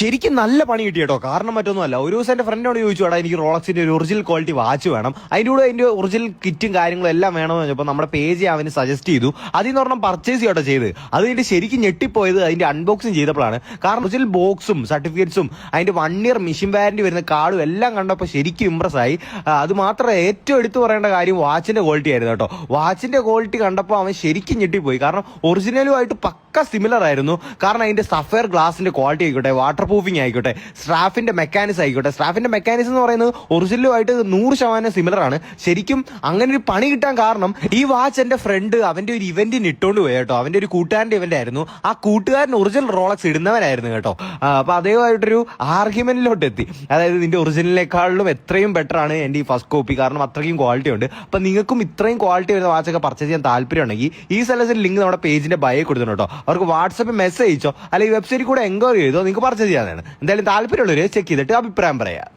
ശരിക്കും നല്ല പണി കിട്ടി കേട്ടോ. കാരണം മറ്റൊന്നുമല്ല, ഒരു ദിവസം എന്റെ ഫ്രണ്ടിനോട് ചോദിച്ചു, എടാ എനിക്ക് റോളക്സിന്റെ ഒരു ഒറിജിനൽ ക്വാളിറ്റി വാച്ച് വേണം, അതിന്റെ കൂടെ അതിന്റെ ഒറിജിനൽ കിറ്റും കാര്യങ്ങളും എല്ലാം വേണമെന്ന് പറഞ്ഞപ്പോൾ നമ്മുടെ പേജ് അവന് സജസ്റ്റ് ചെയ്തു. അതിൽ നിന്ന് പറഞ്ഞാൽ പർച്ചേസ് ചെയ്യോട്ടോ ചെയ്ത്. അത് കഴിഞ്ഞിട്ട് ശരിക്കും ഞെട്ടിപ്പോയത് അതിന്റെ അൺബോക്സിങ് ചെയ്തപ്പോഴാണ്. കാരണം ഒറിജിനൽ ബോക്സും സർട്ടിഫിക്കറ്റ്സും അതിന്റെ 1 ഇയർ മെഷീൻ വാറന്റി വരുന്ന കാർഡും എല്ലാം കണ്ടപ്പോൾ ശരിക്കും ഇംപ്രസ് ആയി. അത് മാത്രമല്ല, ഏറ്റവും എടുത്തു പറയേണ്ട കാര്യം വാച്ചിന്റെ ക്വാളിറ്റി ആയിരുന്നു കേട്ടോ. വാച്ചിന്റെ ക്വാളിറ്റി കണ്ടപ്പോൾ അവൻ ശരിക്കും ഞെട്ടിപ്പോയി. കാരണം ഒറിജിനലുമായിട്ട് പക്ക സിമിലർ ആയിരുന്നു. കാരണം അതിന്റെ സഫയർ ഗ്ലാസിന്റെ ക്വാളിറ്റി ആയിക്കോട്ടെ, വാട്ടർ പ്രൂഫിംഗ് ആയിക്കോട്ടെ, സ്ട്രാഫിന്റെ മെക്കാനിസം ആയിക്കോട്ടെ. സ്ട്രാഫിന്റെ മെക്കാനിസം എന്ന് പറയുന്നത് ഒറിജിനലുമായിട്ട് 100% സിമിലർ ആണ്. ശരിക്കും അങ്ങനെ ഒരു പണി കിട്ടാൻ കാരണം ഈ വാച്ച് എന്റെ ഫ്രണ്ട് അവന്റെ ഒരു ഇവന്റിന് ഇട്ടോണ്ട് പോയി കേട്ടോ. അവന്റെ ഒരു കൂട്ടുകാരന്റെ ഇവന്റ് ആയിരുന്നു. ആ കൂട്ടുകാരൻ ഒറിജിനൽ റോളക്സ് ഇടുന്നവനായിരുന്നു കേട്ടോ. അപ്പൊ അതേമായിട്ടൊരു ആർഗ്യുമെന്റിലോട്ട് എത്തി. അതായത് നിന്റെ ഒറിജിനലിനേക്കാളും എത്രയും ബെറ്റർ ആണ് എന്റെ ഈ ഫസ്റ്റ് കോപ്പി, കാരണം അത്രയും ക്വാളിറ്റി ഉണ്ട്. അപ്പൊ നിങ്ങൾക്കും ഇത്രയും ക്വാളിറ്റി വരുന്ന വാച്ചൊക്കെ പർച്ചേസ് ചെയ്യാൻ താല്പര്യം ഉണ്ടെങ്കിൽ ഈ സെലക്ഷൻ ലിങ്ക് നമ്മുടെ പേജിന്റെ ബയോ കൊടുത്തിട്ടുണ്ട് കേട്ടോ. അവർക്ക് വാട്സാപ്പിൽ മെസ്സേജ് അയച്ചോ അല്ലെങ്കിൽ വെബ്സൈറ്റിൽ കൂടെ എൻക്വയറി ചെയ്തോ, നിങ്ങൾക്ക് പർച്ചേസ് ചെയ്യാനാണ്. എന്തായാലും താല്പര്യമുള്ളവർ ചെക്ക് ചെയ്തിട്ട് അഭിപ്രായം പറയാം.